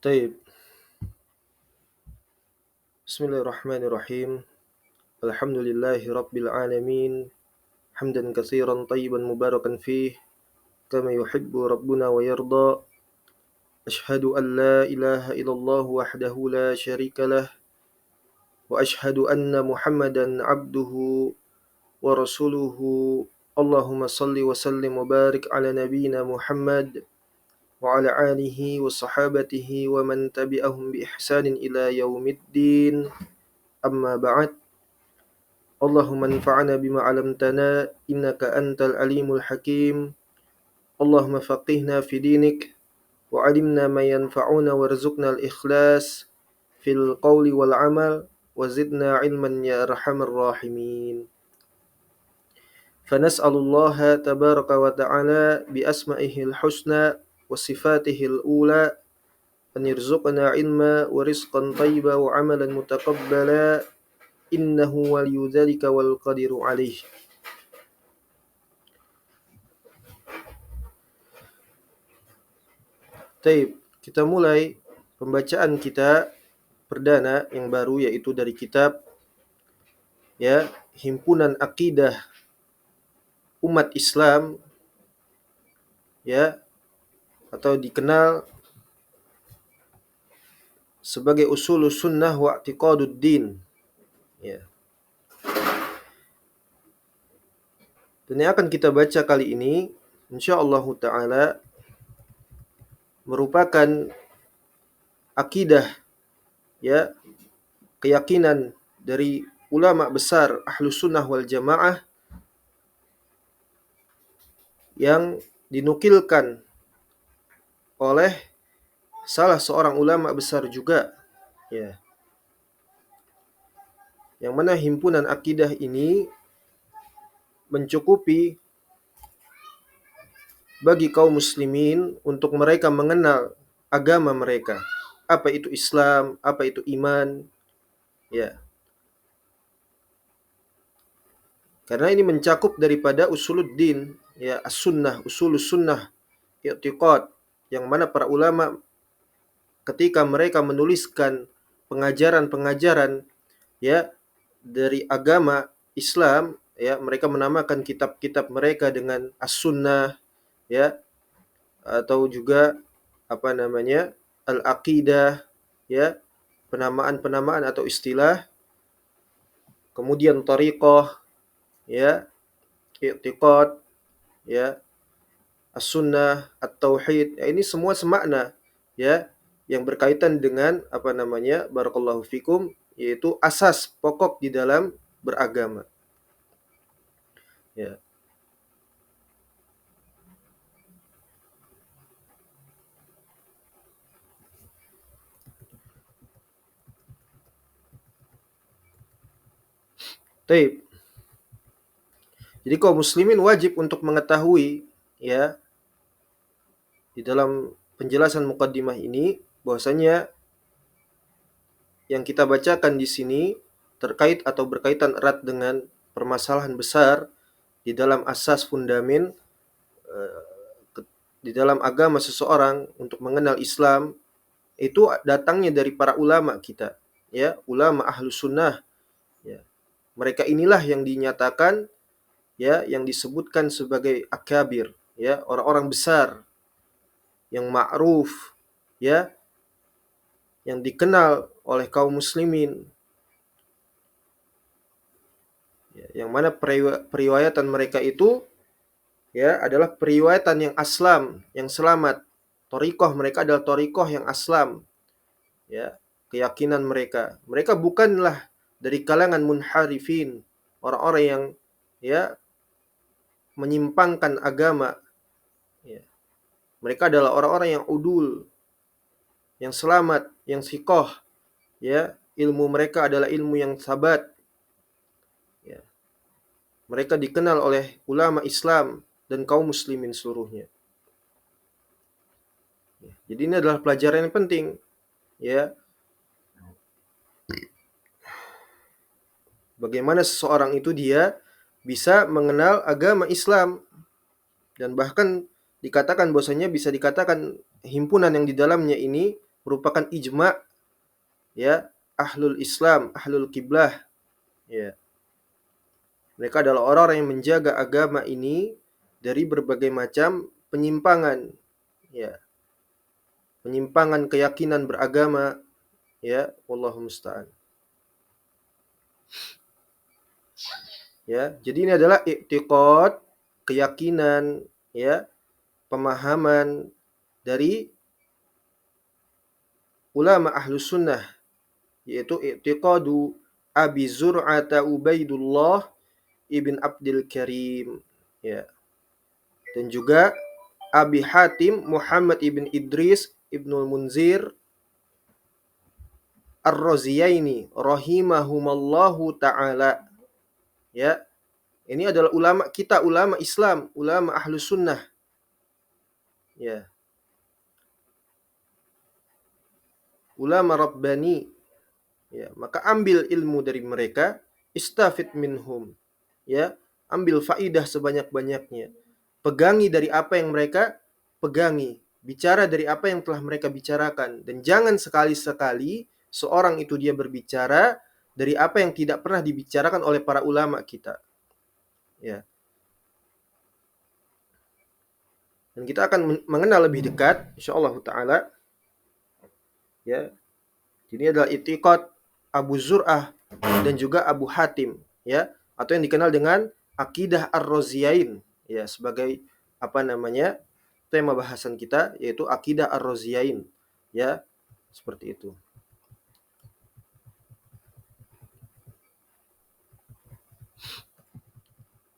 طيب. بسم الله الرحمن الرحيم. الحمد لله رب العالمين حمدا كثيرا طيبا مباركا فيه كما يحب ربنا ويرضى. أشهد أن لا إله إلا الله وحده لا شريك له وأشهد أن محمدا عبده ورسوله. اللهم صل وسلم وبارك على نبينا محمد وعلى آله وصحابته ومن تبعهم بإحسان إلى يوم الدين. أما بعد. اللهم انفعنا بما علمتنا إنك أنت العليم الحكيم. اللهم فقهنا في دينك وعلمنا ما ينفعنا وارزقنا الإخلاص في القول والعمل وزدنا علما يا أرحم الراحمين. فنسأل الله تبارك وتعالى بأسمائه الحسنى وصفاته الأولى أن يرزقنا علما ورزقا طيبا وعملا متقبلا إنه ولي ذلك والقدير عليه. Taib, kita mulai pembacaan kita perdana yang baru, yaitu dari kitab Himpunan Akidah Umat Islam, atau dikenal sebagai Usulus Sunnah wa I'tiqadud Din. Dan yang akan kita baca kali ini insyaallah taala merupakan akidah, keyakinan dari ulama besar Ahlus Sunnah wal Jamaah yang dinukilkan oleh salah seorang ulama besar juga, yang mana himpunan akidah ini mencukupi bagi kaum muslimin untuk mereka mengenal agama mereka, apa itu Islam, apa itu iman, karena ini mencakup daripada usuluddin, as-sunnah, usulus sunnah, i'tiqad, yang mana para ulama ketika mereka menuliskan pengajaran-pengajaran dari agama Islam, mereka menamakan kitab-kitab mereka dengan as-sunnah, atau juga al-aqidah, penamaan-penamaan atau istilah. Kemudian tariqah, i'tiqad, as-sunnah, at-tauhid. Ini semua semakna, yang berkaitan dengan barakallahu fikum, yaitu asas pokok di dalam beragama. Taib. Jadi kaum muslimin wajib untuk mengetahui, di dalam penjelasan muqaddimah ini, bahwasanya yang kita bacakan di sini terkait atau berkaitan erat dengan permasalahan besar di dalam asas fundamen di dalam agama seseorang untuk mengenal Islam, itu datangnya dari para ulama kita, ulama Ahlus Sunnah. Mereka inilah yang dinyatakan, yang disebutkan sebagai akabir, orang-orang besar yang ma'ruf, yang dikenal oleh kaum muslimin, yang mana periwayatan mereka itu adalah periwayatan yang aslam, yang selamat. Thariqah mereka adalah thariqah yang aslam, keyakinan mereka bukanlah dari kalangan munharifin, orang-orang yang menyimpangkan agama. Mereka adalah orang-orang yang udul, yang selamat, yang siqah, ilmu mereka adalah ilmu yang sabat. Mereka dikenal oleh ulama Islam dan kaum muslimin seluruhnya. Jadi ini adalah pelajaran yang penting, bagaimana seseorang itu dia bisa mengenal agama Islam, dan bahkan dikatakan bahwasanya bisa dikatakan himpunan yang di dalamnya ini merupakan ijma' ya ahlul Islam, ahlul kiblah ya. Mereka adalah orang-orang yang menjaga agama ini dari berbagai macam penyimpangan ya, penyimpangan keyakinan beragama ya, wallahu musta'an. Ya, jadi ini adalah i'tiqad, keyakinan ya, pemahaman dari ulama ahlus sunnah, yaitu i'tiqadu Abi Zur'ata Ubaidullah ibn Abdul Karim ya, dan juga Abi Hatim Muhammad ibn Idris ibnul Munzir Ar-Raziyaini rahimahumallahu ta'ala ya. Ini adalah ulama kita, ulama Islam, ulama ahlus sunnah ya, ulama rabbani ya. Maka ambil ilmu dari mereka, istafid minhum ya, ambil faidah sebanyak-banyaknya, pegangi dari apa yang mereka pegangi, bicara dari apa yang telah mereka bicarakan, dan jangan sekali-sekali seorang itu dia berbicara dari apa yang tidak pernah dibicarakan oleh para ulama kita ya. Dan kita akan mengenal lebih dekat insyaallah taala ya. Ini adalah i'tiqad Abu Zur'ah dan juga Abu Hatim ya, atau yang dikenal dengan akidah Ar-Raziyain ya, sebagai apa namanya tema bahasan kita, yaitu akidah Ar-Raziyain ya, seperti itu.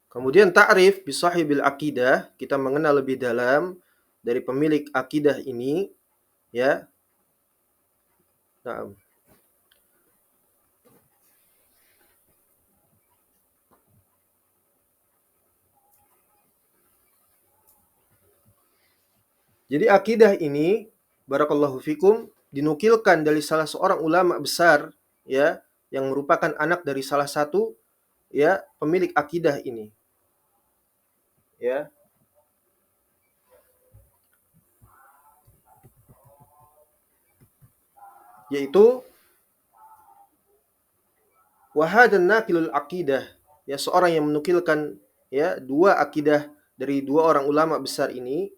Kemudian ta'rif bi sahibil akidah, kita mengenal lebih dalam dari pemilik akidah ini ya. Nah, jadi akidah ini barakallahu fikum dinukilkan dari salah seorang ulama besar ya, yang merupakan anak dari salah satu ya pemilik akidah ini ya, yaitu wahadan nakilul akidah ya, seorang yang menukilkan ya dua akidah dari dua orang ulama besar ini.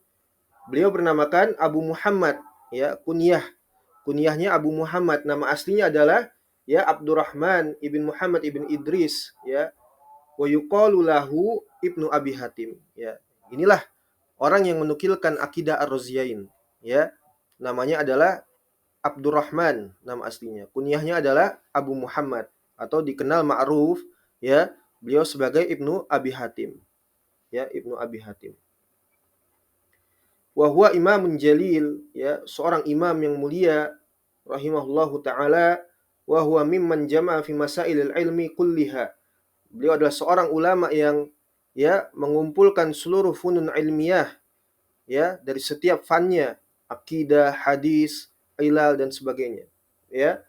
Beliau bernamakan Abu Muhammad ya, kunyahnya Abu Muhammad, nama aslinya adalah ya Abdurrahman ibn Muhammad ibn Idris ya, wa yuqalu lahu Ibnu Abi Hatim ya. Inilah orang yang menukilkan akidah Ar-Raziyain ya, namanya adalah Abdurrahman nama aslinya, kunyahnya adalah Abu Muhammad, atau dikenal ma'ruf ya beliau sebagai Ibnu Abi Hatim ya, Ibnu Abi Hatim. Wa huwa imamun jalil ya, seorang imam yang mulia rahimahullahu taala, wa huwa mimman jama'a fi masailil ilmi kulliha. Beliau adalah seorang ulama yang ya mengumpulkan seluruh funun ilmiah ya, dari setiap fannya, akidah, hadis, ilal dan sebagainya ya.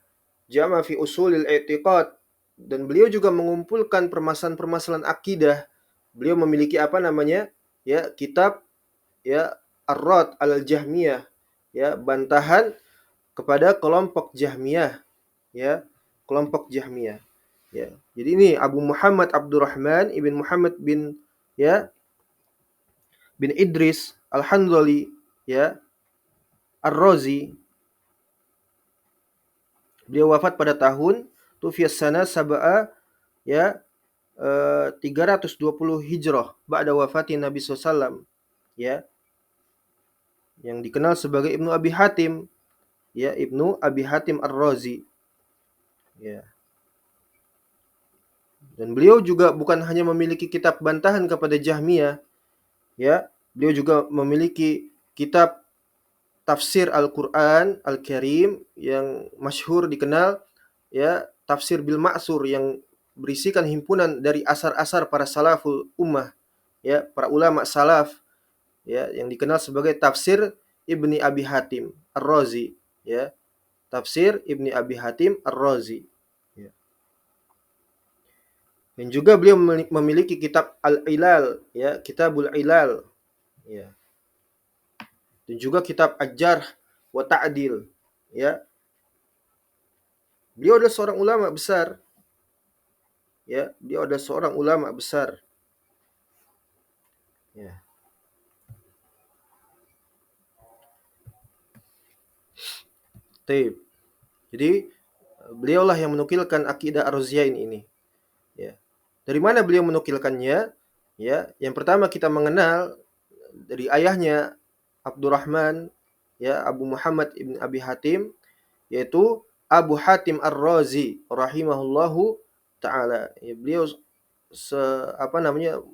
Jama fi usulil i'tiqad, dan beliau juga mengumpulkan permasalahan-permasalahan akidah. Beliau memiliki apa namanya ya, kitab ya Ar-Rad al-Jahmiyah ya, bantahan kepada kelompok Jahmiyah ya, kelompok Jahmiyah ya. Jadi ini Abu Muhammad Abdurrahman ibn Muhammad bin ya bin Idris Al-Handali ya Ar-Razi. Beliau wafat pada tahun Tufiyas sana Sab'a ya 320 Hijrah ba'da wafatin Nabi SAW ya, yang dikenal sebagai Ibnu Abi Hatim ya, Ibnu Abi Hatim Ar-Razi ya. Dan beliau juga bukan hanya memiliki kitab bantahan kepada Jahmiyah ya, beliau juga memiliki kitab tafsir Al-Qur'an Al-Karim yang masyhur dikenal ya, Tafsir Bil Ma'sur, yang berisikan himpunan dari asar-asar para salaful ummah ya, para ulama salaf ya, yang dikenal sebagai Tafsir Ibni Abi Hatim Ar-Razi ya, Tafsir Ibni Abi Hatim Ar-Razi ya. Dan juga beliau memiliki kitab Al-Ilal ya, Kitabul Ilal ya. Dan juga kitab Ad-Jarh wa Ta'dil ya. Beliau adalah seorang ulama besar, ya. Beliau adalah seorang ulama besar, ya. Taib. Jadi beliaulah yang menukilkan akidah Ar-Raziyain ini, ya. Dari mana beliau menukilkannya? Ya, yang pertama kita mengenal dari ayahnya Abdurrahman, ya, Abu Muhammad ibn Abi Hatim, yaitu Abu Hatim Ar-Razi rahimahullahu taala. Ya, beliau se,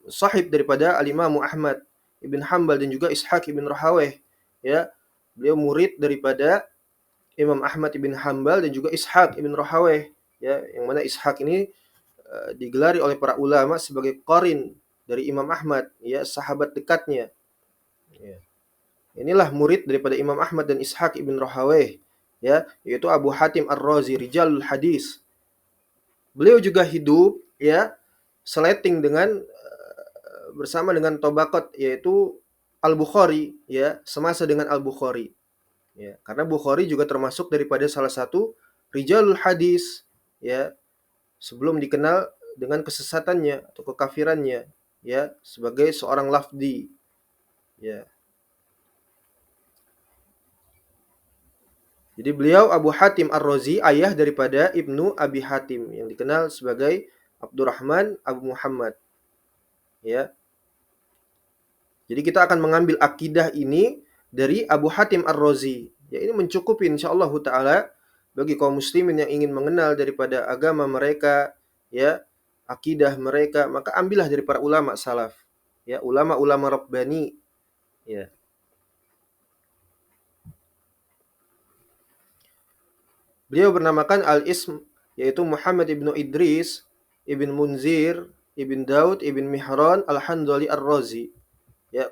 sahib daripada Al-Imam Ahmad ibn Hanbal dan juga Ishaq ibn Rahaweh, ya. Beliau murid daripada Imam Ahmad ibn Hanbal dan juga Ishaq ibn Rahaweh, ya, yang mana Ishaq ini digelari oleh para ulama sebagai qarin dari Imam Ahmad, ya, sahabat dekatnya, ya. Inilah murid daripada Imam Ahmad dan Ishaq ibn Rahaweh, ya, yaitu Abu Hatim Ar-Razi, rijalul hadis. Beliau juga hidup, ya, seleting dengan bersama dengan Tobaqat, yaitu Al-Bukhari, ya, semasa dengan Al-Bukhari, ya. Karena Bukhari juga termasuk daripada salah satu rijalul hadis, ya, sebelum dikenal dengan kesesatannya atau kekafirannya, ya, sebagai seorang lafdi, ya. Jadi beliau Abu Hatim Ar-Razi, ayah daripada Ibnu Abi Hatim yang dikenal sebagai Abdurrahman Abu Muhammad, ya. Jadi kita akan mengambil akidah ini dari Abu Hatim Ar-Razi. Ya, ini mencukupi insyaallah taala bagi kaum muslimin yang ingin mengenal daripada agama mereka, ya, akidah mereka, maka ambillah dari para ulama salaf, ya, ulama-ulama rabbani, ya. Beliau bernamakan Al-Ism, yaitu Muhammad ibnu Idris ibn Munzir ibn Daud ibn Mihran Al-Handali Ar-Razi. Ya,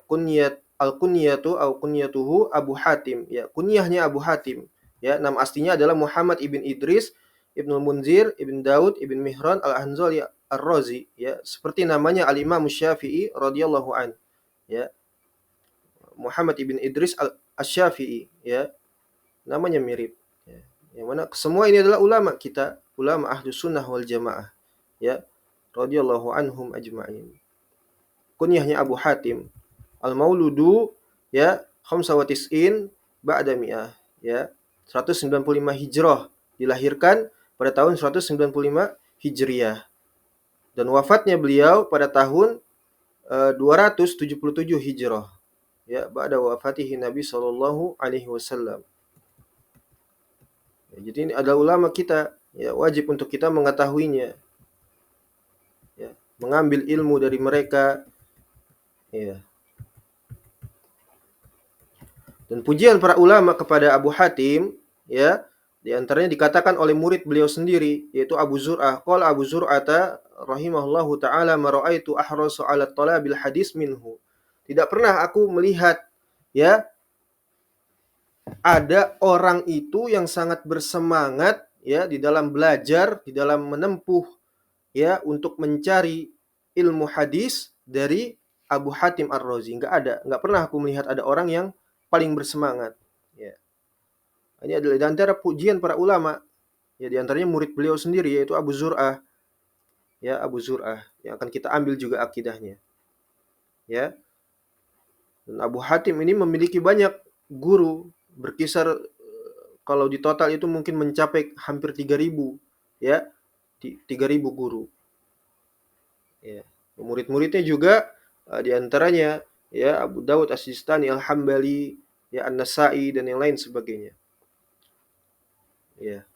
al-kunyatu au kunyatuhu Abu Hatim, ya, kunyahnya Abu Hatim, ya, nama aslinya adalah Muhammad ibn Idris ibn Munzir ibn Daud ibn Mihran Al-Hanzali Ar-Razi, ya, seperti namanya Al-Imam Syafi'i radhiyallahu an, ya. Muhammad ibn Idris Al-Syafi'i, ya, namanya mirip, ya. Yang mana semua ini adalah ulama kita, ulama Ahlus Sunnah wal Jamaah, ya, radhiyallahu anhum ajma'in. Kunyahnya Abu Hatim. Al-Mauludu, ya, khamsa wa tis'in ba'da mi'ah, ya, 195 Hijrah, dilahirkan pada tahun 195 Hijriah, dan wafatnya beliau pada tahun 277 Hijrah, ya, ba'da wafatihi Nabi sallallahu alaihi wasallam. Ya, jadi ini adalah ulama kita, ya, wajib untuk kita mengetahuinya, ya, mengambil ilmu dari mereka, ya. Dan pujian para ulama kepada Abu Hatim, ya, di antaranya dikatakan oleh murid beliau sendiri, yaitu Abu Zur'ah. Qala Abu Zur'ata rahimahullahu taala ma ra'aitu ahrasu 'ala talabil hadis minhu. Tidak pernah aku melihat, ya, ada orang itu yang sangat bersemangat, ya, di dalam belajar, di dalam menempuh, ya, untuk mencari ilmu hadis dari Abu Hatim Ar-Razi. Enggak pernah aku melihat ada orang yang paling bersemangat, ya. Ini adalah di antara pujian para ulama, ya, di antaranya murid beliau sendiri yaitu Abu Zur'ah, ya, Abu Zur'ah yang akan kita ambil juga akidahnya, ya. Dan Abu Hatim ini memiliki banyak guru, berkisar kalau di total itu mungkin mencapai hampir 3.000, ya, 3.000 guru, ya. Murid-muridnya juga di antaranya, ya, Abu Dawud As-Sistani Al-Hambali, ya, An-Nasa'i dan yang lain sebagainya, ya.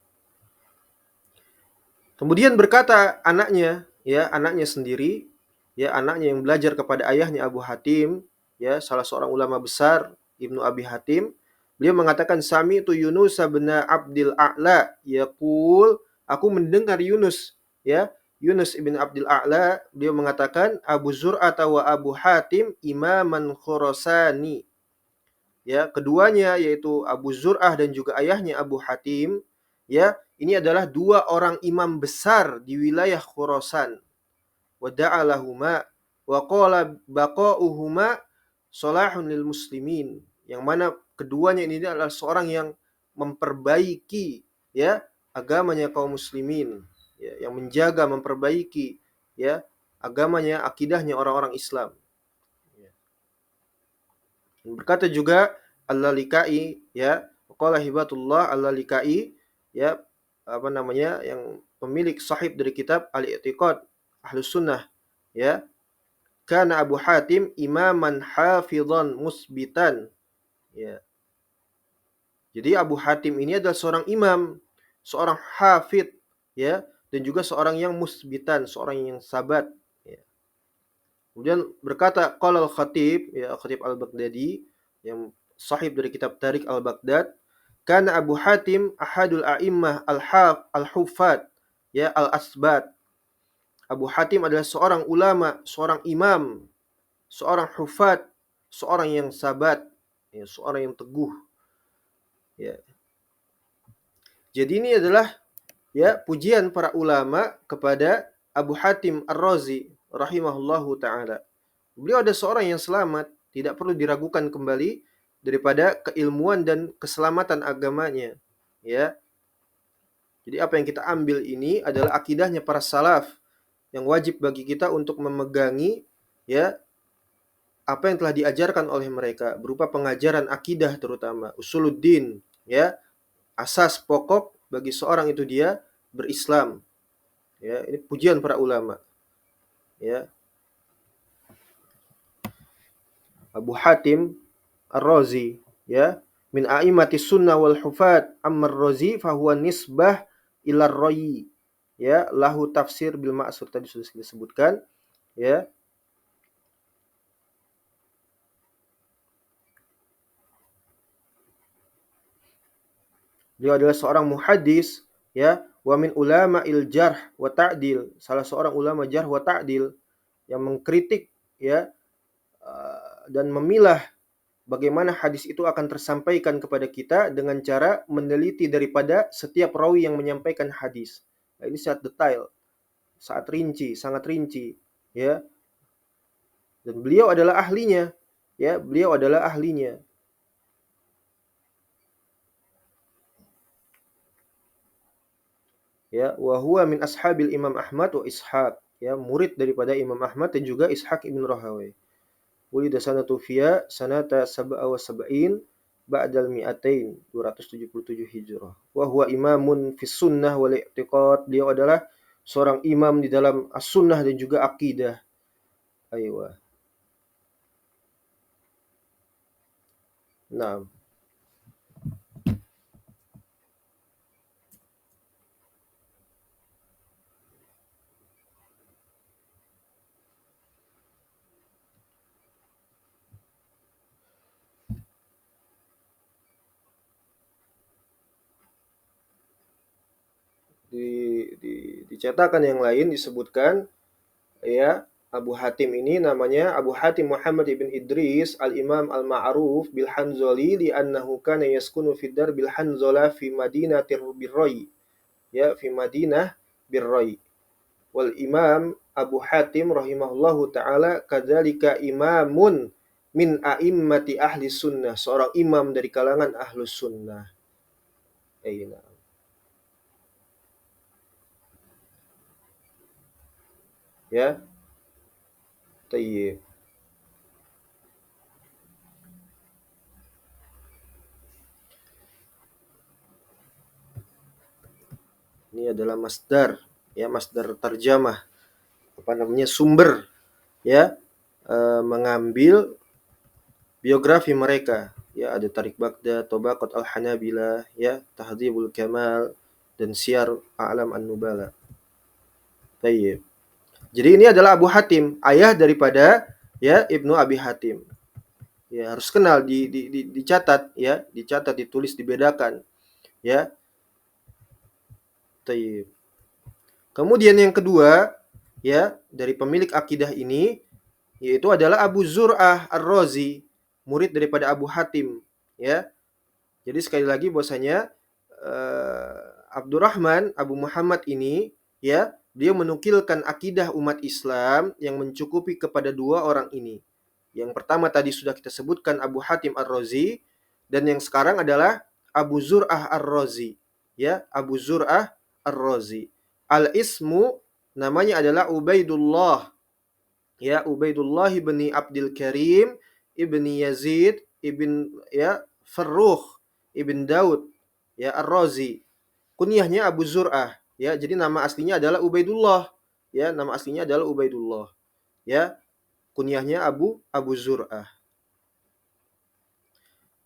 Kemudian berkata anaknya, ya, anaknya sendiri, ya, anaknya yang belajar kepada ayahnya Abu Hatim, ya, salah seorang ulama besar, Ibnu Abi Hatim. Beliau mengatakan sami itu Yunus bin Abdil A'la yaqul, aku mendengar Yunus, ya, Yunus ibn Abdil A'la, beliau mengatakan Abu Zur'ah wa Abu Hatim imaman Khurasani, ya, keduanya yaitu Abu Zur'ah dan juga ayahnya Abu Hatim, ya, ini adalah dua orang imam besar di wilayah Khurasan. Wa da'alahuma wa qala baqa'uhuma salahun lil muslimin, yang mana keduanya ini adalah seorang yang memperbaiki ya agamanya kaum muslimin, ya, yang menjaga memperbaiki ya agamanya, akidahnya orang-orang Islam. Berkata juga Al-Lalikai ya, qala hibatullah Al-Lalikai ya, apa namanya, yang pemilik sahib dari kitab Al-I'tiqad Ahlus Sunnah ya, kana Abu Hatim imaman hafizan musbitan ya. Jadi Abu Hatim ini adalah seorang imam, seorang hafid ya, dan juga seorang yang musbitan, seorang yang sabat ya. Kemudian berkata qala al-Khatib ya, Khatib Al-Baghdadi yang sahib dari kitab Tarikh Al-Baghdad, kana Abu Hatim ahadul a'immah al-huffaz ya al-asbat. Abu Hatim adalah seorang ulama, seorang imam, seorang hufat, seorang yang sabat, ya, seorang yang teguh. Ya. Jadi ini adalah ya pujian para ulama kepada Abu Hatim Ar-Razi rahimahullahu taala. Beliau ada seorang yang selamat, tidak perlu diragukan kembali daripada keilmuan dan keselamatan agamanya. Ya. Jadi apa yang kita ambil ini adalah akidahnya para salaf yang wajib bagi kita untuk memegangi ya apa yang telah diajarkan oleh mereka berupa pengajaran akidah, terutama usuluddin ya, asas pokok bagi seorang itu dia berislam ya. Ini pujian para ulama ya. Abu Hatim Ar-Razi ya, min a'immati sunnah wal hufat, amma ar-Razi fahuwa nisbah ila ar-rayi ya, lahu tafsir bil ma'sur, tadi sudah disebutkan ya. Beliau adalah seorang muhaddis ya, wa min ulama il jarh wa ta'dil, salah seorang ulama jarh wa ta'dil yang mengkritik ya dan memilah bagaimana hadis itu akan tersampaikan kepada kita dengan cara meneliti daripada setiap rawi yang menyampaikan hadis. Nah, ini sangat detail, sangat rinci ya. Dan beliau adalah ahlinya ya, beliau adalah ahlinya. Ya, wa huwa min ashabil Imam Ahmad wa Ishaq, ya, murid daripada Imam Ahmad dan juga Ishaq ibn Rahawai. Wulida sanatu fiya sanata sab'a wa sab'in ba'dal mi'atain, 277 Hijrah. Wa huwa imamun fis sunnah wal i'tiqad. Beliau adalah seorang imam di dalam as-sunnah dan juga akidah. Aywa. Nah, di cetakan yang lain disebutkan ya, Abu Hatim ini namanya Abu Hatim Muhammad ibn Idris al-Imam al-Ma'ruf bil Hanzali li'annahu kana yaskunu fi dar bil Hanzala fi Madinatir Birrai ya, fi Madinah Birrai. Wal Imam Abu Hatim rahimahullahu taala kadzalika imamun min a'immati ahli sunnah, seorang imam dari kalangan ahlus sunnah. Aina. Ya, tayyib. Ini adalah masdar, ya, masdar tarjamah, apa namanya, sumber, ya, mengambil biografi mereka. Ya, ada Tarik Baghdad, Tabaqat Al-Hanabilah, ya, Tahdhibul Kamal, dan Syiar A'lam An-Nubala. Tayyib. Jadi ini adalah Abu Hatim, ayah daripada ya Ibnu Abi Hatim. Ya, harus kenal, dicatat ya, dicatat, ditulis, dibedakan ya. Tayyib. Kemudian yang kedua ya, dari pemilik akidah ini yaitu adalah Abu Zur'ah Ar-Razi, murid daripada Abu Hatim ya. Jadi sekali lagi bahwasanya Abdurrahman Abu Muhammad ini ya, dia menukilkan akidah umat Islam yang mencukupi kepada dua orang ini. Yang pertama tadi sudah kita sebutkan Abu Hatim Ar-Razi, dan yang sekarang adalah Abu Zur'ah Ar-Razi. Ya, Abu Zur'ah Ar-Razi. Al-ismu namanya adalah Ubaidullah. Ya, Ubaidullah ibni Abdul Karim ibni Yazid ibn ya Farrukh ibn Daud ya Ar-Razi. Kunyahnya Abu Zur'ah. Ya, jadi nama aslinya adalah Ubaidullah. Ya, nama aslinya adalah Ubaidullah. Ya, kunyahnya Abu Zur'ah.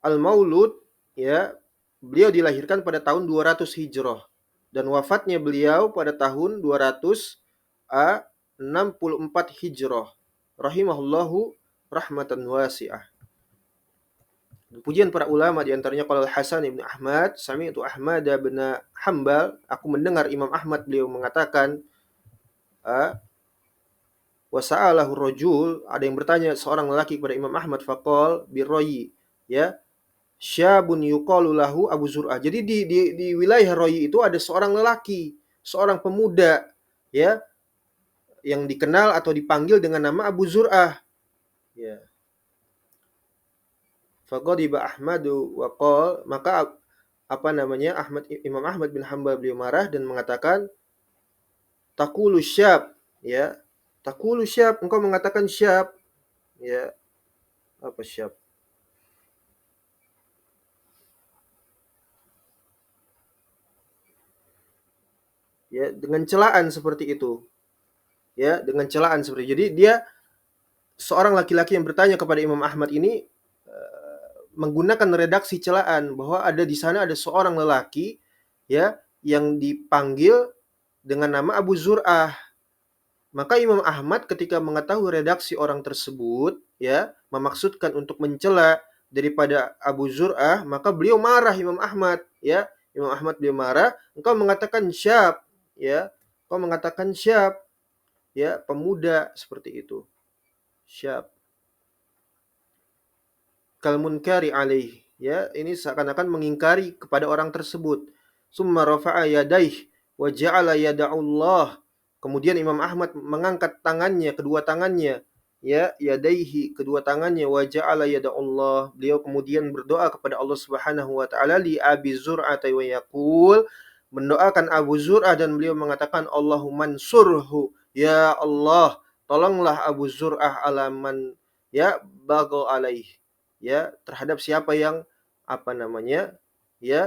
Al-Maulud, ya, beliau dilahirkan pada tahun 200 Hijrah dan wafatnya beliau pada tahun 264 Hijrah. Rahimahullahu rahmatan wasi'ah. Pujian para ulama di antaranya qala Hasan ibn Ahmad, sami'tu Ahmad bin Hambal, aku mendengar Imam Ahmad beliau mengatakan, wa sa'alahu rajul, ada yang bertanya seorang lelaki kepada Imam Ahmad faqal birrayi, ya, syabun yuqalu lahu Abu Zur'ah. Jadi di wilayah Royi itu ada seorang lelaki, seorang pemuda, ya, yang dikenal atau dipanggil dengan nama Abu Zur'ah. Ya. Faqadiba Ahmadu wa qala, maka Imam Ahmad bin Hanbal beliau marah dan mengatakan taqulu syab, ya. Taqulu syab, engkau mengatakan syab. Ya. Apa syab? Ya, dengan celaan seperti itu. Ya, dengan celaan seperti itu. Jadi dia seorang laki-laki yang bertanya kepada Imam Ahmad ini menggunakan redaksi celaan bahwa ada di sana ada seorang lelaki, ya, yang dipanggil dengan nama Abu Zur'ah. Maka Imam Ahmad ketika mengetahui redaksi orang tersebut, ya, memaksudkan untuk mencela daripada Abu Zur'ah, maka beliau marah Imam Ahmad, ya. Imam Ahmad beliau marah, engkau mengatakan syab, ya. Engkau mengatakan syab, ya, pemuda seperti itu. Syab. Kal munkari alaih, ya, ini seakan-akan mengingkari kepada orang tersebut. Summa rafa'a yadaih wa ja'ala yada'ullah. Kemudian Imam Ahmad mengangkat tangannya, kedua tangannya, ya, yadaihi, kedua tangannya, wa ja'ala yada'ullah. Beliau kemudian berdoa kepada Allah Subhanahu wa taala li Abi Zur'ah wa yaqul, mendoakan Abu Zur'ah dan beliau mengatakan Allahumma ansurhu, ya Allah, tolonglah Abu Zur'ah alaman, ya, bago alaih, ya, terhadap siapa yang ya,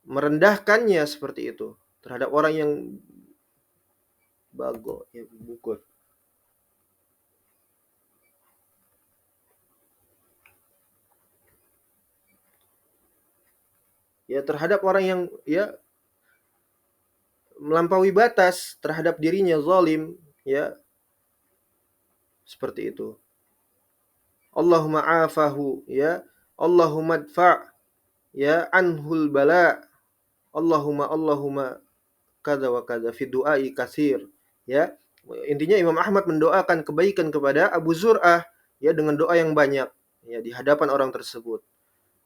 merendahkannya seperti itu, terhadap orang yang bago, ya, bukut. Ya, terhadap orang yang, ya, melampaui batas terhadap dirinya, zalim, ya, seperti itu. Allahumma afahu, ya, Allahumma adfa', ya, anhul bala, Allahumma kada wa kada fi du'ai katsir, ya. Intinya Imam Ahmad mendoakan kebaikan kepada Abu Zur'ah, ya, dengan doa yang banyak, ya, di hadapan orang tersebut,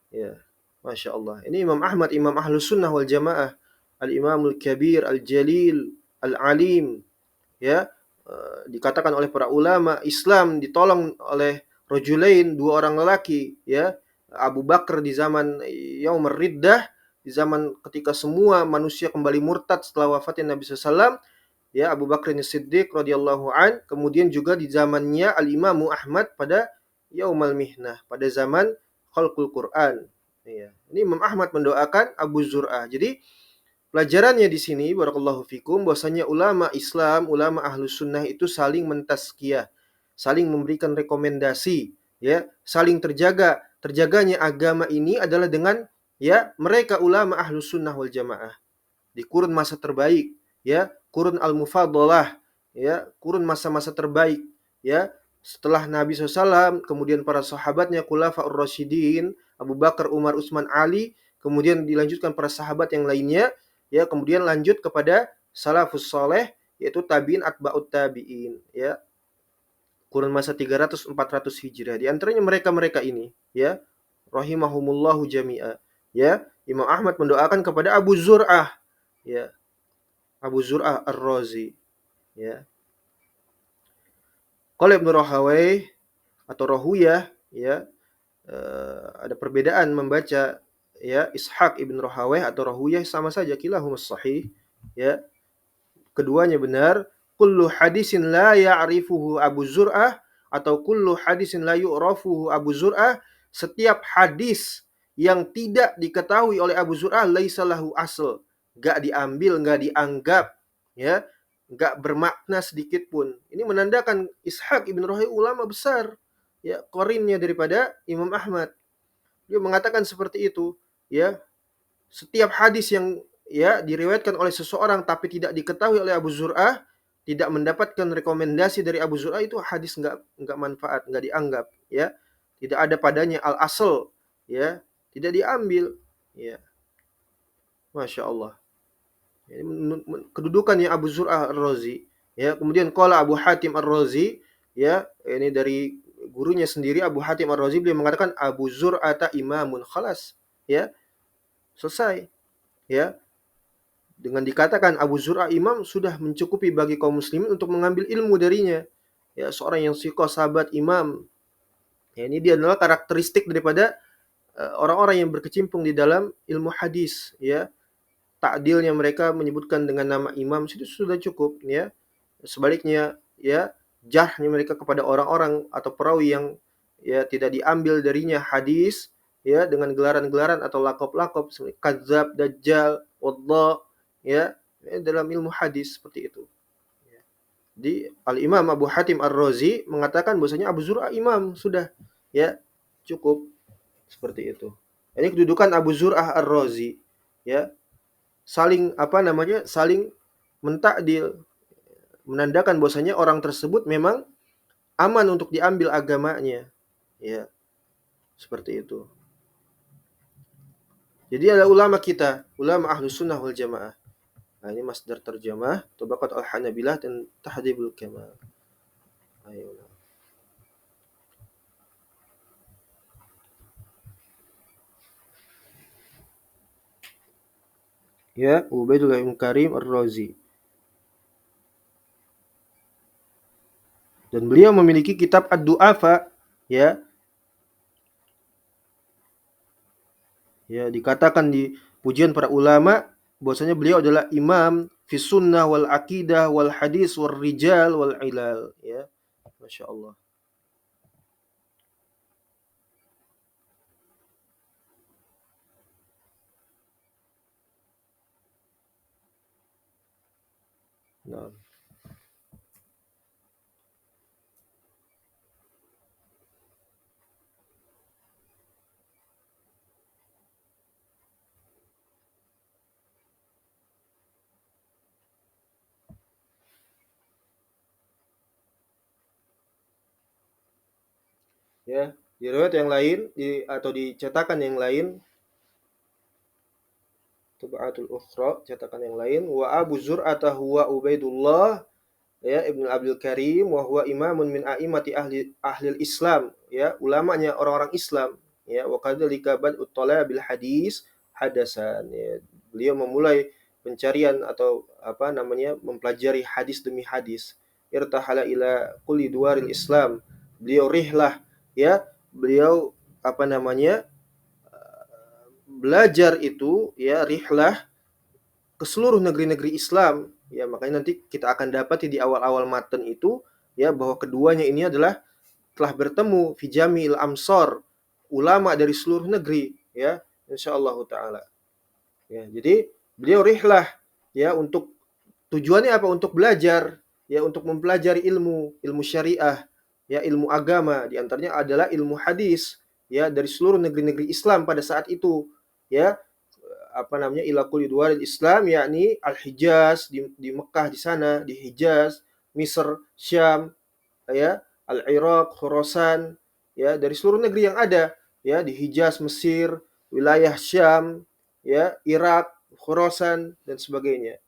ya. Masya Allah. Ini Imam Ahmad, Imam Ahlus Sunnah wal Jamaah, Al-Imamul Kabir, Al-Jalil, Al-Alim, ya. Dikatakan oleh para ulama, Islam ditolong oleh rajulain, dua orang lelaki, ya. Abu Bakar di zaman Yaumur Riddah, di zaman ketika semua manusia kembali murtad setelah wafatnya Nabi SAW, ya, Abu Bakar As-Siddiq radhiyallahu an, kemudian juga di zamannya Al-Imamu Ahmad pada Yaumul Mihnah, pada zaman Khalqul Quran, ya. Ini Imam Ahmad mendoakan Abu Zur'ah. Jadi pelajarannya di sini barakallahu fikum bahwasanya ulama Islam, ulama Ahlus Sunnah itu saling mentazkiyah, saling memberikan rekomendasi, ya, saling terjaga. Terjaganya agama ini adalah dengan, ya, mereka ulama Ahlus Sunnah wal Jamaah di kurun masa terbaik, ya, kurun al-mufadalah, ya, kurun masa-masa terbaik, ya, setelah Nabi SAW, kemudian para sahabatnya Khulafaur Rasyidin, Abu Bakar, Umar, Utsman, Ali, kemudian dilanjutkan para sahabat yang lainnya, ya, kemudian lanjut kepada salafus soleh, yaitu tabi'in atba'ut tabi'in, ya, kurun masa 300-400 Hijriah. Di antaranya mereka-mereka ini, ya, rahimahumullahu jami'a, ya. Imam Ahmad mendoakan kepada Abu Zur'ah, ya, Abu Zur'ah Ar-Razi, ya. Qala Ibnu Rahawayh atau Rahuyah, ya, ada perbedaan membaca ya Ishaq ibn Rahawayh atau Rahuyah, sama saja, kilahumus sahih, ya, keduanya benar. Kullu hadisin la ya'rifuhu Abu Zur'ah atau kullu hadisin la yu'rafuhu Abu Zur'ah, setiap hadis yang tidak diketahui oleh Abu Zur'ah laisa lahu asl, enggak diambil, enggak dianggap, ya, enggak bermakna sedikit pun. Ini menandakan Ishaq ibn Rahawayh ulama besar, ya, qarinnya daripada Imam Ahmad. Dia mengatakan seperti itu, ya. Setiap hadis yang ya diriwayatkan oleh seseorang tapi tidak diketahui oleh Abu Zur'ah, tidak mendapatkan rekomendasi dari Abu Zur'ah, itu hadis enggak manfaat, enggak dianggap, ya. Tidak ada padanya al-asl, ya, tidak diambil, ya. Masya Allah. Ini kedudukannya Abu Zur'ah Ar-Razi, ya. Kemudian qala Abu Hatim Ar-Razi, ya, ini dari gurunya sendiri Abu Hatim Ar-Razi, beliau mengatakan Abu Zur'ata imamun, khalas, ya, selesai, ya. Dengan dikatakan Abu Zur'ah imam sudah mencukupi bagi kaum muslimin untuk mengambil ilmu darinya. Ya, seorang yang thiqah, sahabat, imam. Ya, ini dia adalah karakteristik daripada orang-orang yang berkecimpung di dalam ilmu hadis, ya. Ta'dilnya mereka menyebutkan dengan nama imam itu sudah cukup, ya. Sebaliknya, ya, jahnya mereka kepada orang-orang atau perawi yang ya tidak diambil darinya hadis, ya, dengan gelaran-gelaran atau lakop-lakop seperti kadzab, dajjal, waddah, ya, dalam ilmu hadis seperti itu. Di Al-Imam Abu Hatim Ar-Razi mengatakan bahwasanya Abu Zur'ah imam, sudah, ya, cukup seperti itu. Ini kedudukan Abu Zur'ah Ar-Razi, ya, saling saling mentakdil, menandakan bahwasanya orang tersebut memang aman untuk diambil agamanya, ya, seperti itu. Jadi ada ulama kita, ulama Ahlus Sunnah wal Jamaah. Nah, ini masdar terjemah Tabaqat Al-Hanabilah dan Tahdhibul Kamal. Ayo. Ya, Ubaidullah bin Karim Ar-Razi. Dan beliau memiliki kitab Ad-Du'afa, ya. Ya, dikatakan di pujian para ulama bahwasanya beliau adalah imam fi sunnah wal aqidah wal hadis wal rijal wal ilal, ya. Masya Allah. Nah. Ya, di riwayat yang lain atau di cetakan yang lain, Tub'atul Ukhra, cetakan yang lain, wa Abu Zur'ata huwa Ubaidullah, ya, Ibnu Abdul Karim, wa huwa imamun min a'immati ahli Islam, ya, ulamanya orang-orang Islam, ya, wa kadzalika bad'ut talabil hadis hadasan, ya. Beliau memulai pencarian atau mempelajari hadis demi hadis. Irtahala ila kulli duwaril Islam. Beliau rihlah, ya, beliau belajar itu, ya, rihlah ke seluruh negeri-negeri Islam, ya. Makanya nanti kita akan dapati di awal-awal matan itu, ya, bahwa keduanya ini adalah telah bertemu fi jami'il amsar, ulama dari seluruh negeri, ya, insyaallah taala. Ya, jadi beliau rihlah, ya, untuk tujuannya apa? Untuk belajar, ya, untuk mempelajari ilmu syariah, ya, ilmu agama, di antaranya adalah ilmu hadis, ya, dari seluruh negeri-negeri Islam pada saat itu, ya, ila kulli duwaril Islam, yakni Al-Hijaz, di Mekah, di sana, di Hijaz, Misr, Syam, ya, Al-Iraq, Khurasan, ya, dari seluruh negeri yang ada, ya, di Hijaz, Mesir, wilayah Syam, ya, Irak, Khurasan dan sebagainya.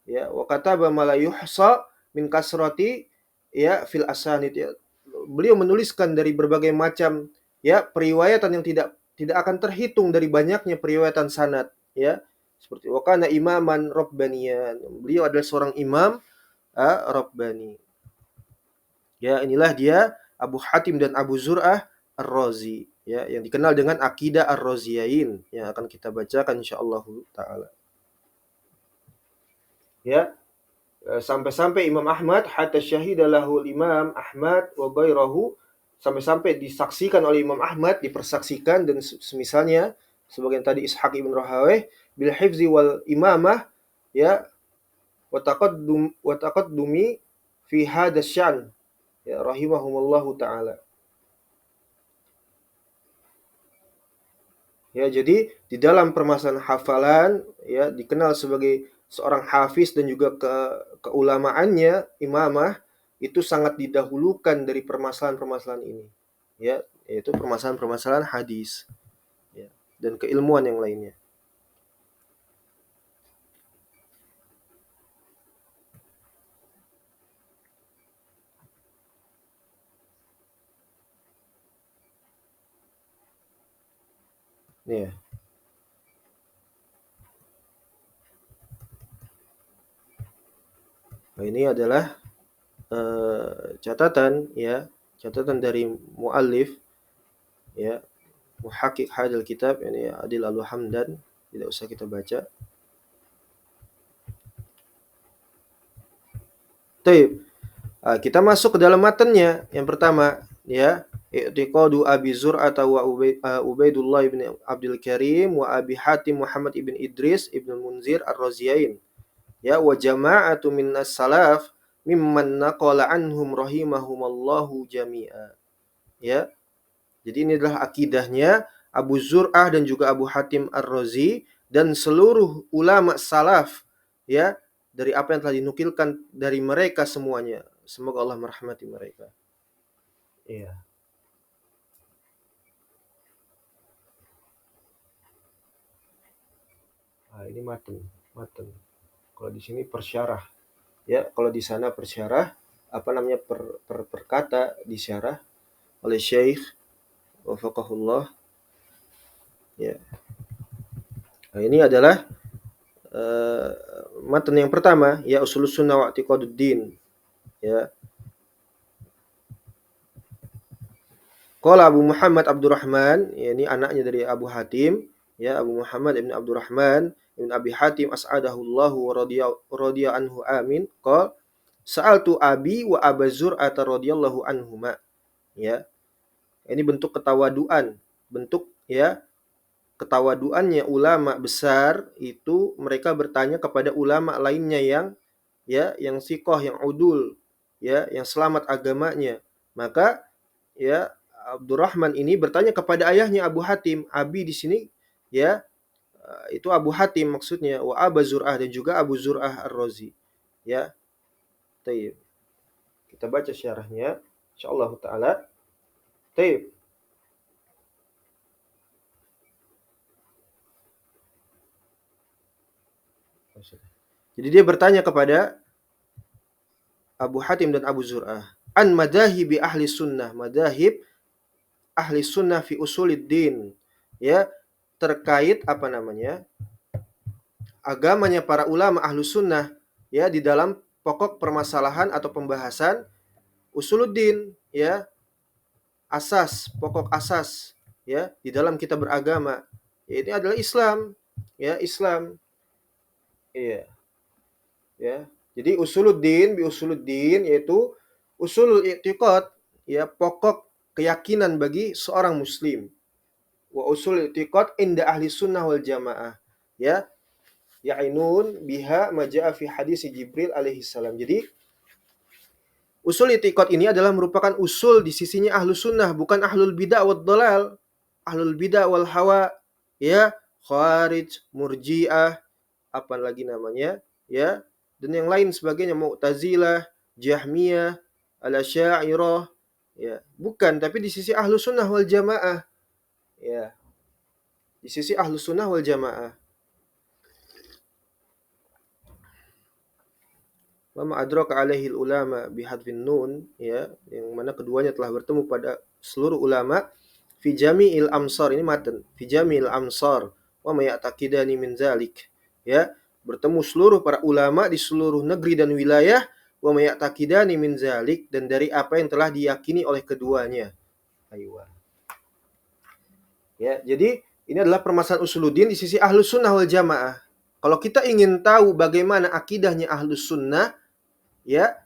Ya, wa kataba ma la yuhsa min kasrati, ya, fil asanid, ya. Beliau menuliskan dari berbagai macam, ya, periwayatan yang tidak akan terhitung dari banyaknya periwayatan sanad, ya. Seperti wa kana imaman rabbaniyan. Beliau adalah seorang imam rabbani. Ya, inilah dia Abu Hatim dan Abu Zur'ah Ar-Razi. ya, yang dikenal dengan Aqidah Ar-Raziyain yang akan kita bacakan insyaallah taala. Ya, sampai-sampai Imam Ahmad hatta syahida lahul Imam Ahmad wa ghairahu, sampai-sampai disaksikan oleh Imam Ahmad, dipersaksikan dan semisalnya sebagian tadi Ishaq ibn Rahawayh bil hifzi wal imamah, ya, wa taqaddumi fi hadzal syan, ya, rahimahumullahu taala. Ya, jadi di dalam permasalahan hafalan, ya, dikenal sebagai seorang hafiz dan juga keulamaannya, imamah, itu sangat didahulukan dari permasalahan-permasalahan ini. Ya, yaitu permasalahan-permasalahan hadis, ya, dan keilmuan yang lainnya. Ya. Nah, ini adalah catatan, ya, catatan dari muallif, ya, muhaqqiq hadal kitab, ini Adil Al-Hamdan, tidak usah kita baca. Baik. Kita masuk ke dalam matanya. Yang pertama, ya, i'tiqadu Abi Zur'ah wa Ubaidullah ibn Abdul Karim wa Abi Hatim Muhammad ibn Idris ibn Munzir Ar-Raziyain, ya, wa jama'atu minnas salaf mimman naqala anhum rahimahumallahu jami'a. Ya, jadi ini adalah akidahnya Abu Zur'ah dan juga Abu Hatim Ar-Razi dan seluruh ulama salaf, ya, dari apa yang telah dinukilkan dari mereka semuanya. Semoga Allah merahmati mereka. Iya. Ini matan. Kalau di sini persyarah. Ya, kalau di sana persyarah, apa namanya, perkata disyarah oleh Syekh wafaqahullah. Ya. Ini adalah matan yang pertama, ya, Ushulus Sunnah wa I'tiqaduddin. Ya. Qala Abu Muhammad Abdurrahman, ya, ini anaknya dari Abu Hatim, ya, Abu Muhammad ibn Abdurrahman ibn Abi Hatim as'adahullahu wa radiya anhu amin. Qala sa'altu Abi wa Aba Zur'ah radhiyallahu anhuma. Ya. Ini bentuk ketawaduan, bentuk, ya, ketawaduannya ulama besar itu, mereka bertanya kepada ulama lainnya yang, ya, yang siqah, yang udul, ya, yang selamat agamanya. Maka, ya, Abdurrahman ini bertanya kepada ayahnya Abu Hatim. Abi di sini, ya, itu Abu Hatim maksudnya, wa Aba Zur'ah dan juga Abu Zur'ah Ar-Razi. Ya. Taib. Kita baca syarahnya insyaallah taala. Taib. Jadi dia bertanya kepada Abu Hatim dan Abu Zur'ah, an madahibi ahli sunnah, madahib ahli sunnah fi usuliddin, ya, terkait apa namanya, agamanya para ulama ahlu sunnah, ya, di dalam pokok permasalahan atau pembahasan usuluddin, ya, asas, pokok asas, ya, di dalam kita beragama. Ya, ini adalah Islam, ya, Islam. Iya. Ya. Jadi usuluddin bi usuluddin yaitu usulul i'tiqad, ya, pokok keyakinan bagi seorang muslim. Wa usul i'tiqad inda ahli sunnah wal jamaah, ya, ya'inun biha ma ja'a fi hadis Jibril alaihi salam. Jadi usul i'tiqad ini adalah merupakan usul di sisinya ahlu sunnah, bukan ahlul bidah wad dalal, ahlul bidah wal hawa, ya, khawarij, murji'ah, apa lagi namanya, ya, dan yang lain sebagainya, Mu'tazilah, Jahmiyah, Al-Asy'ariyah, ya, bukan, tapi di sisi ahlu sunnah wal jamaah, ya, di sisi ahlu sunnah wal jamaah. Wa adraka alaihi ulama bihadfin nun, ya, yang mana keduanya telah bertemu pada seluruh ulama fi jami'il amsar, ini matan, fi jami'il amsar wa ma ya'taqidani min zalik, ya, bertemu seluruh para ulama di seluruh negeri dan wilayah, wa ma ya'taqidani min zalik, dan dari apa yang telah diyakini oleh keduanya. Aywa. Ya, jadi ini adalah permasalahan usuluddin di sisi Ahlus Sunnah wal Jamaah. Kalau kita ingin tahu bagaimana akidahnya Ahlus Sunnah, ya,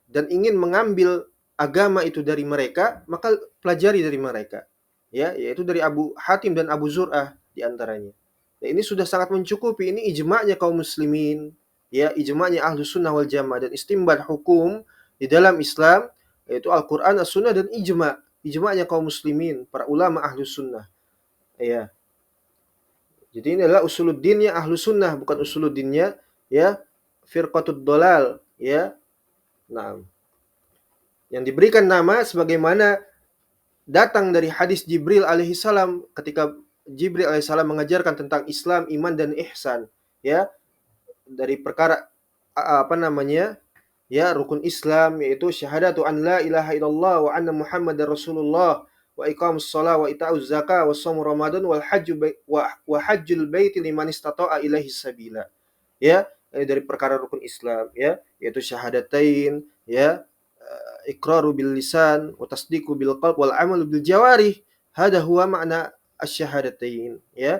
dan ingin mengambil agama itu dari mereka, maka pelajari dari mereka. Ya, yaitu dari Abu Hatim dan Abu Zur'ah di antaranya. Ya, ini sudah sangat mencukupi. Ini ijma'nya kaum muslimin, ya, ijma'nya Ahlus Sunnah wal Jamaah, dan istimbat hukum di dalam Islam yaitu Al-Qur'an, As-Sunnah, dan ijma'. Ijma'nya kaum muslimin, para ulama Ahlus Sunnah. Ya. Jadi ini adalah usuluddinnya Ahlus Sunnah, bukan usuluddinnya ya firqatud dolal, ya. Nah, yang diberikan nama sebagaimana datang dari hadis Jibril alaihissalam ketika Jibril alaihissalam mengajarkan tentang Islam, iman, dan ihsan, ya, dari perkara apa namanya, ya, rukun Islam, yaitu syahadatu an la ilaha illallah wa anna muhammadar rasulullah wa iqamus shalah wa ita'uz zakah wa shaum ramadan wal hajju wa hajjul baiti liman istata'a ilaihi sabila. Ya, dari perkara rukun Islam, ya, yaitu syahadatain, ya, iqraru bil lisan wa tasdiqu bil qalb wal amalu bil jawarih. Hada huwa makna asyhadatain, ya.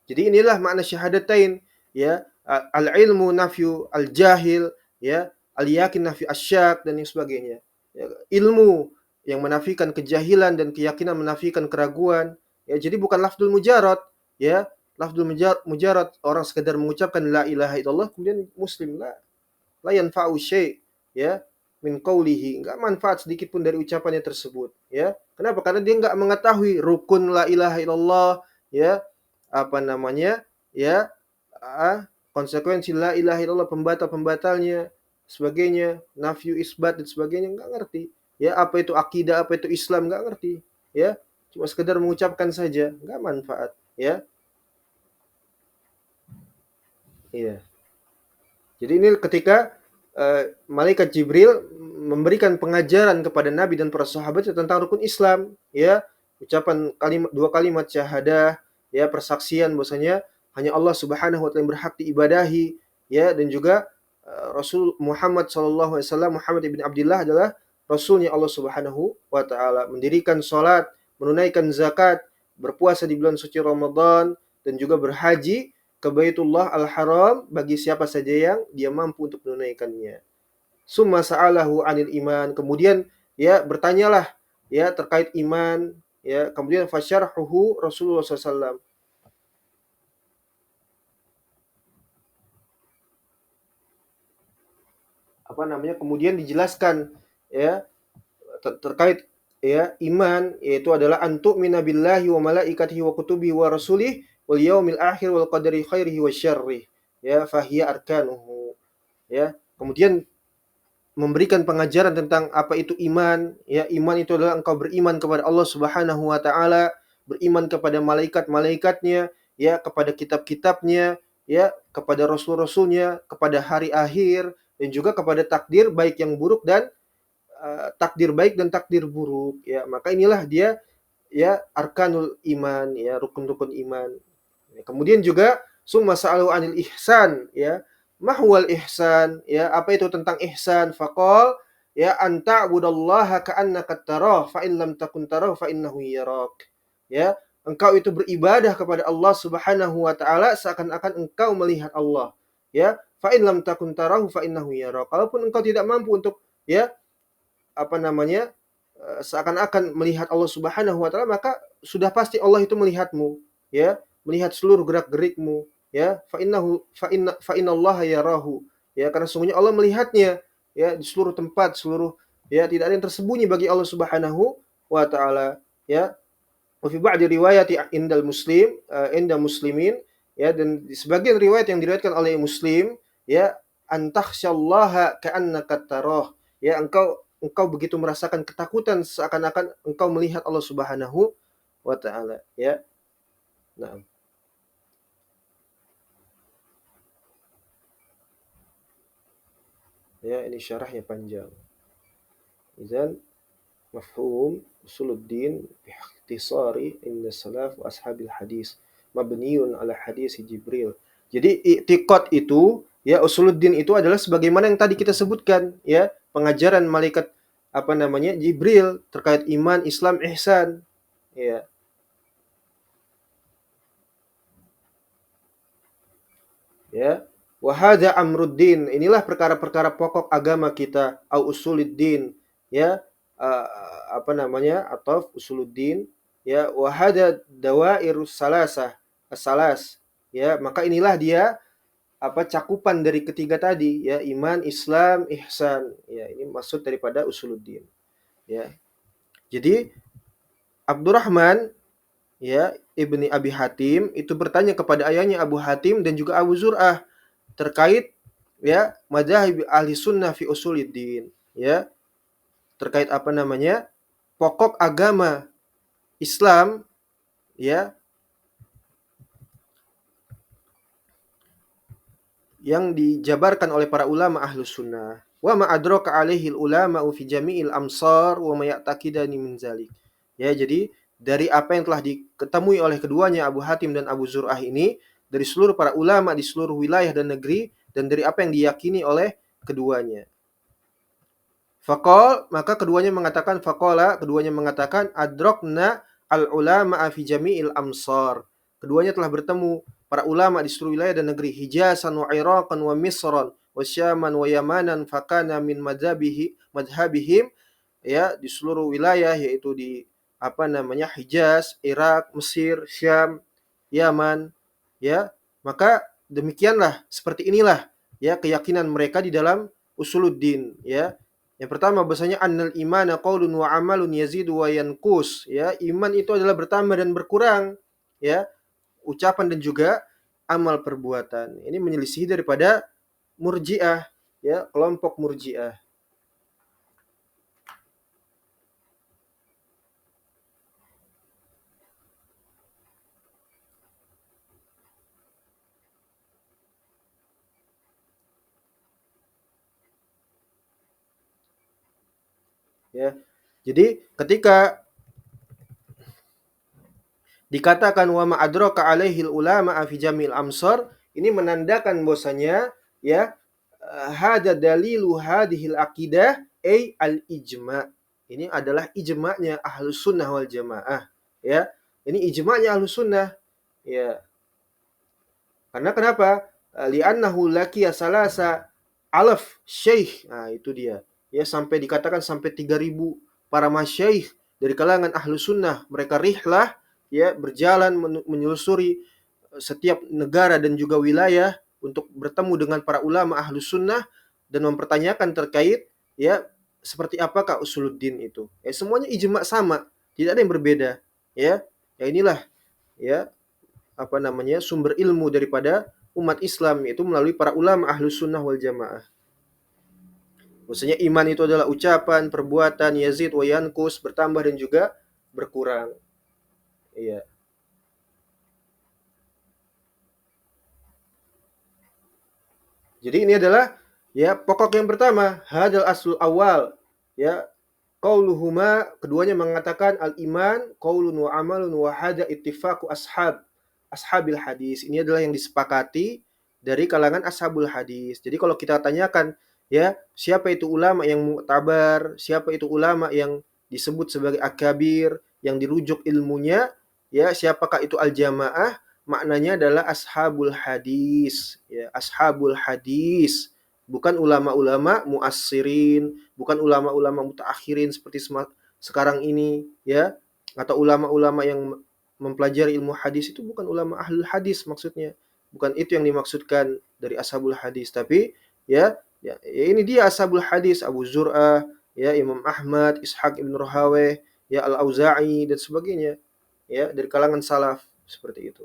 Jadi inilah makna syahadatain, ya, al ilmu nafyu al jahil, ya, al yakin nafyu asyak, dan yang sebagainya. Ya, ilmu yang menafikan kejahilan dan keyakinan menafikan keraguan, ya. Jadi bukan lafdzul mujarrad, ya. Lafdzul mujarrad orang sekedar mengucapkan la ilaha illallah kemudian muslim, la yanfa'u syai', ya, min qawlihi, enggak manfaat sedikit pun dari ucapannya tersebut, ya. Kenapa? Karena dia enggak mengetahui rukun la ilaha illallah, ya, apa namanya, ya, konsekuensi la ilaha illallah, pembatal-pembatalnya, sebagainya, nafyu isbat dan sebagainya, enggak ngerti. Ya, apa itu akidah, apa itu Islam, enggak ngerti, ya. Cuma sekedar mengucapkan saja, enggak manfaat, ya. Iya. Jadi ini ketika malaikat Jibril memberikan pengajaran kepada Nabi dan para sahabat tentang rukun Islam, ya, ucapan dua kalimat syahadah, ya, persaksian bahwasanya hanya Allah Subhanahu wa taala yang berhak diibadahi, ya, dan juga Rasul Muhammad sallallahu alaihi wasallam, Muhammad ibn Abdullah adalah rasulnya Allah Subhanahu wa taala, mendirikan salat, menunaikan zakat, berpuasa di bulan suci Ramadan, dan juga berhaji ke Baitullah Al-Haram bagi siapa saja yang dia mampu untuk menunaikannya. Summa sa'alahu 'anil iman, kemudian ya bertanyalah ya terkait iman, ya, kemudian fasyarhuhu Rasulullah SAW. Apa namanya? Kemudian dijelaskan ya terkait ya iman, yaitu adalah antu minabillahi wa malaikatihi wa kutubihi wa rasulih wal yaumil akhir wal qadari khairihi wa syarrih, ya, fahiya arkanuhu, ya. Kemudian memberikan pengajaran tentang apa itu iman, ya. Iman itu adalah engkau beriman kepada Allah Subhanahu wa taala, beriman kepada malaikat-malaikatnya, ya, kepada kitab-kitabnya, ya, kepada rasul-rasulnya, kepada hari akhir, dan juga kepada takdir baik yang buruk dan takdir baik dan takdir buruk, ya. Maka inilah dia, ya, arkanul iman, ya, rukun-rukun iman. Kemudian juga summa sa'alu 'anil ihsan, ya. Mahwal ihsan, ya, apa itu tentang ihsan? Faqal, ya, anta budallaha ka'annaka tarah fa in lam takun tarah fa innahu yarak. Ya, engkau itu beribadah kepada Allah Subhanahu wa taala seakan-akan engkau melihat Allah, ya. Fa in lam takun tarahu fa innahu yarak. Kalaupun engkau tidak mampu untuk, ya, apa namanya, seakan-akan melihat Allah Subhanahu wa taala, maka sudah pasti Allah itu melihatmu, ya, melihat seluruh gerak-gerikmu, ya. Fa innallaha yarahu, ya, karena sungguhnya Allah melihatnya, ya, di seluruh tempat, seluruh, ya, tidak ada yang tersembunyi bagi Allah Subhanahu wa taala, ya. Wa fi ba'di riwayati inda muslimin, ya, dan di sebagian riwayat yang diriwayatkan oleh Muslim, ya, antakhsyallaha ka'annaka tarah, ya, engkau begitu merasakan ketakutan seakan-akan engkau melihat Allah Subhanahu wa taala, ya. Nah, ya, ini syarahnya panjang. Idzan mafhum usuluddin bi ikhtisari inda salaf wa ashabil hadis mabniun ala hadis Jibril. Jadi i'tiqad itu, ya, usuluddin itu adalah sebagaimana yang tadi kita sebutkan, ya, pengajaran malaikat apa namanya Jibril terkait iman, Islam, ihsan, ya. Ya. Wa hadza amruddin, inilah perkara-perkara pokok agama kita, au usuluddin, ya. Apa namanya? Atau usuluddin, ya. Wa hadza dawairus salasah, as-salas. Ya, maka inilah dia apa cakupan dari ketiga tadi, ya, iman, Islam, ihsan. Ya, ini maksud daripada usuluddin, ya. Jadi Abdurrahman, ya, Ibni Abi Hatim itu bertanya kepada ayahnya Abu Hatim dan juga Abu Zur'ah terkait, ya, madzhab ahli sunnah fi usuluddin, ya, terkait apa namanya? Pokok agama Islam, ya, yang dijabarkan oleh para ulama ahlus sunnah. Wa ma adraka alaihi ulama fi jami'il amsar wa ma ya'taqidani min zalik. Ya, jadi dari apa yang telah diketahui oleh keduanya Abu Hatim dan Abu Zur'ah ini dari seluruh para ulama di seluruh wilayah dan negeri dan dari apa yang diyakini oleh keduanya. Maka keduanya mengatakan adrokna al ulama fi jami'il amsar. Keduanya telah bertemu para ulama di seluruh wilayah dan negeri, Hijazan wa Iraqan wa Misran wa Syaman wa Yamanan, fakana min madhabihim, ya, di seluruh wilayah, yaitu di apa namanya Hijaz, Irak, Mesir, Syam, Yaman, ya. Maka demikianlah, seperti inilah, ya, keyakinan mereka di dalam usuluddin, ya. Yang pertama bahasanya annal imana qaulun wa amalun yazidu wa yanqus, ya, iman itu adalah bertambah dan berkurang, ya, ucapan dan juga amal perbuatan. Ini menyelisih daripada Murji'ah, ya, kelompok Murji'ah. Ya. Jadi ketika dikatakan wa ma adraka alaihil ulama fi jamil amsar, ini menandakan bahwasanya, ya, hada dalilu hadhil aqidah ay al ijma. Ini adalah ijma'nya Ahlus Sunnah wal Jamaah, ya. Ini ijma'nya Ahlus Sunnah, ya. Karena kenapa? Li'annahu laqiya salasa alaf syekh. Nah, itu dia. Ya, sampai dikatakan sampai 3.000 para masyaikh dari kalangan ahlu sunnah. Mereka rihlah, ya, berjalan menyelusuri setiap negara dan juga wilayah untuk bertemu dengan para ulama ahlu sunnah dan mempertanyakan terkait, ya, seperti apakah usuluddin itu. Ya, semuanya ijma sama, tidak ada yang berbeda. Ya, ya inilah, ya, apa namanya sumber ilmu daripada umat Islam, yaitu melalui para ulama ahlus sunnah wal jamaah. Maksudnya iman itu adalah ucapan, perbuatan, yazid wa yankus, bertambah dan juga berkurang. Iya. Jadi ini adalah, ya, pokok yang pertama, hadal aslul awal, ya, qauluhuma, keduanya mengatakan al iman qaulun wa amalun wa hada ittifaqu ashabil hadis. Ini adalah yang disepakati dari kalangan ashabul hadis. Jadi kalau kita tanyakan, ya, siapa itu ulama yang mu'tabar, siapa itu ulama yang disebut sebagai akabir, yang dirujuk ilmunya, ya, siapakah itu al-jamaah? Maknanya adalah ashabul hadis, ya, ashabul hadis. Bukan ulama-ulama muassirin, bukan ulama-ulama mutaakhirin seperti sekarang ini, ya, atau ulama-ulama yang mempelajari ilmu hadis, itu bukan ulama ahlul hadis maksudnya. Bukan itu yang dimaksudkan dari ashabul hadis, tapi, ya, ya ini dia ashabul hadis, Abu Zur'ah, ya, Imam Ahmad, Ishaq ibn Rahaweh, ya, Al-Auza'i dan sebagainya, ya, dari kalangan salaf seperti itu.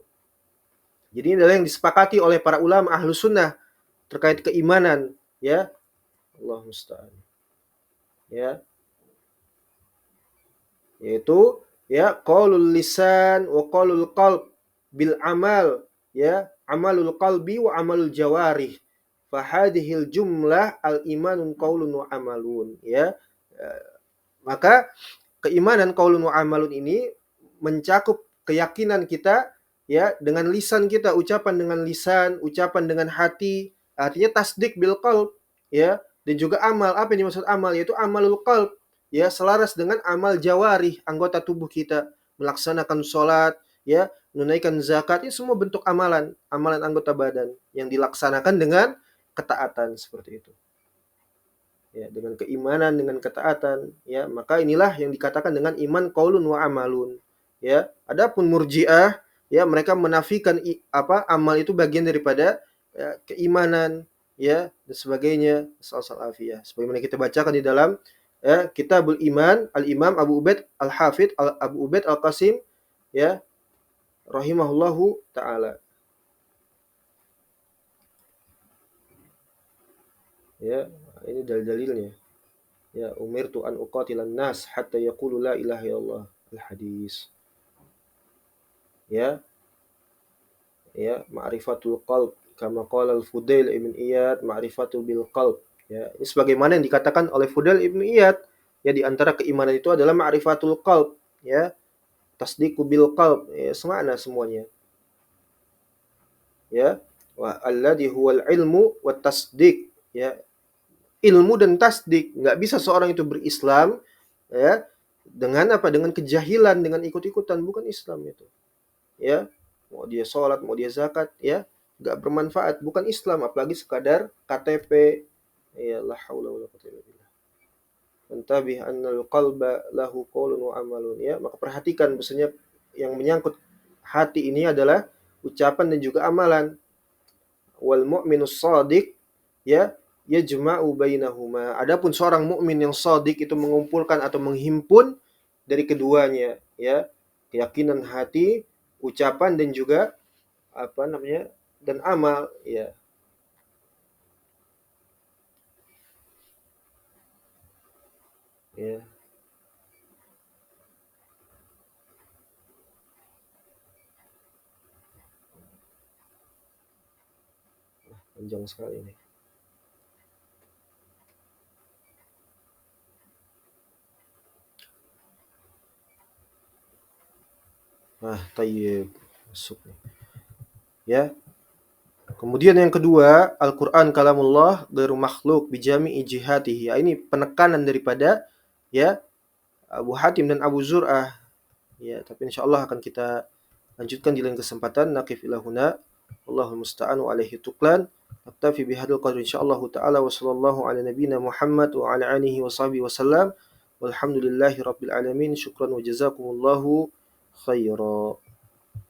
Jadi ini adalah yang disepakati oleh para ulama ahlus sunnah terkait keimanan, ya. Allah musta'an. Ya, yaitu, ya, qaulul lisan wa qaulul qalb bil amal, ya, amalul qalbi wa amalul jawarih. Fa hadhil jumlah al imanun qaulun wa amalun, ya. Maka keimanan qaulun wa amalun ini mencakup keyakinan kita, ya, dengan lisan kita, ucapan dengan lisan, ucapan dengan hati, artinya tasdik bil qalb, ya, dan juga amal. Apa yang dimaksud amal? Yaitu amalul qalb, ya, selaras dengan amal jawarih, anggota tubuh kita, melaksanakan sholat, ya, menunaikan zakat, ini semua bentuk amalan, amalan anggota badan yang dilaksanakan dengan ketaatan seperti itu. Ya, dengan keimanan, dengan ketaatan, ya, maka inilah yang dikatakan dengan iman qaulun wa amalun. Ya, adapun Murji'ah, ya, mereka menafikan amal itu bagian daripada ya, keimanan, ya, dan sebagainya. Sallallahu alaihi. Sebagaimana kita bacakan di dalam ya, Kitabul Iman Al-Imam Abu Ubaid Al-Hafidz Abu Ubaid Al-Qasim, ya, rahimahullahu taala. Ya, ini dalil-dalilnya. Ya, umirtu an uqatilan nas hatta yaqulu la ilaha illallah. Al-hadis. Ya, ya, ma'rifatul qalb kama qala al-Fudail ibn Iyad ma'rifatul bil qalb. Ya, ini sebagaimana yang dikatakan oleh Fudail ibn Iyad, ya, di antara keimanan itu adalah ma'rifatul qalb, ya, tasdiqu bil qalb, ya, semakna semuanya. Ya, wa alladhi huwal ilmu wat tasdiq, ya, ilmu dan tasdik. Nggak bisa seorang itu berislam ya dengan apa? Dengan kejahilan, dengan ikut-ikutan, bukan Islam itu. Ya, mau dia sholat, mau dia zakat, ya, nggak bermanfaat, bukan Islam, apalagi sekadar KTP. Ya, la haula wala quwwata illa billah. Antabih annal qalba lahu qaulun wa amalun. Ya, maka perhatikan bahwasanya yang menyangkut hati ini adalah ucapan dan juga amalan. Wal mu'minus shadiq, ya, yajma'u bainahuma. Adapun seorang mukmin yang shadiq itu mengumpulkan atau menghimpun dari keduanya, ya, keyakinan hati, ucapan dan juga apa namanya? Dan amal, ya. Ya, panjang sekali ini. Tayyib. Masuk nih. Ya. Kemudian yang kedua, Al-Qur'an kalamullah ghairu makhluk bijami'i jihatihi. Ya, ini penekanan daripada ya Abu Hatim dan Abu Zur'ah. Ya, tapi insyaallah akan kita lanjutkan di lain kesempatan. Naqif ila huna. Wallahul musta'an wa alaihi tuqlan. Naktafi bihadzal qadri insyaallah taala wa sallallahu ala nabiyyina Muhammad wa ala alihi wa sahbihi wasallam. Walhamdulillahi rabbil alamin. Syukran wa jazakumullahu khairan.